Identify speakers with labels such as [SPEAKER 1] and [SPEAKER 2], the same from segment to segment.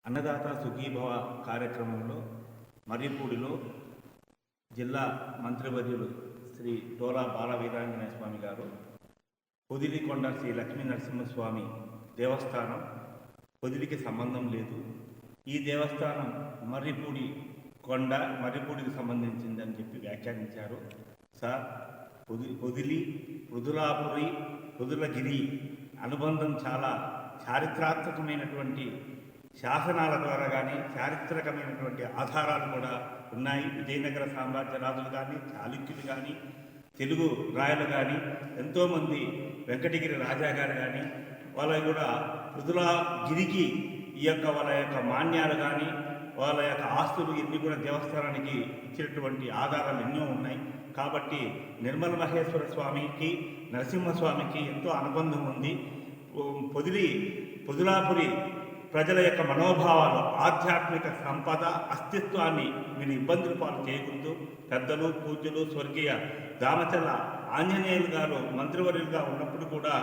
[SPEAKER 1] అన్నదాత సుఖీభవ కార్యక్రమంలో మర్రిపూడిలో జిల్లా మంత్రివర్యులు శ్రీ డోలా బాల వీరాంజనేయ స్వామి గారు పొదిలికొండ శ్రీ లక్ష్మీ నరసింహస్వామి దేవస్థానం పొదిలికి సంబంధం లేదు, ఈ దేవస్థానం మర్రిపూడికి సంబంధించిందని చెప్పి వ్యాఖ్యానించారు. సార్, పొదిలి, పృథులాపురి, పృథులగిరి అనుబంధం చాలా చారిత్రాత్మకమైనటువంటి శాసనాల ద్వారా కానీ చారిత్రకమైనటువంటి ఆధారాలు కూడా ఉన్నాయి. విజయనగర సామ్రాజ్య రాజులు కానీ, చాళుక్యులు కానీ, తెలుగు రాయలు కానీ, ఎంతోమంది వెంకటగిరి రాజా గారు కానీ వాళ్ళ కూడా పృథులగిరికి వాళ్ళ యొక్క మాన్యాలు కానీ వాళ్ళ యొక్క ఆస్తులు ఇన్ని కూడా దేవస్థానానికి ఇచ్చినటువంటి ఆధారాలు ఎన్నో ఉన్నాయి. కాబట్టి నిర్మల మహేశ్వర స్వామికి, నరసింహస్వామికి ఎంతో అనుబంధం ఉంది. పృథులాపురి ప్రజల యొక్క మనోభావాలు, ఆధ్యాత్మిక సంపద, అస్తిత్వాన్ని మీరు ఇబ్బందులు పాలు చేయకూడదు. పెద్దలు, పూజ్యులు, స్వర్గీయ దామచల్ల ఆంజనేయులు గారు మంత్రివర్యులుగా ఉన్నప్పుడు కూడా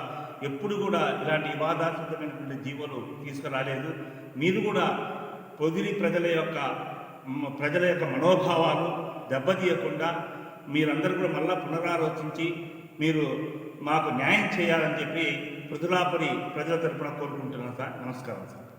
[SPEAKER 1] ఎప్పుడు కూడా ఇలాంటి వివాదాస్పదమైనటువంటి జీవోలు తీసుకురాలేదు. మీరు కూడా పొదిలి ప్రజల యొక్క మనోభావాలు దెబ్బతీయకుండా మీరందరూ కూడా మళ్ళా పునరాలోచించి మీరు మాకు న్యాయం చేయాలని చెప్పి పృథులాపురి ప్రజల తరపున కోరుకుంటున్నాను సార్. నమస్కారం సార్.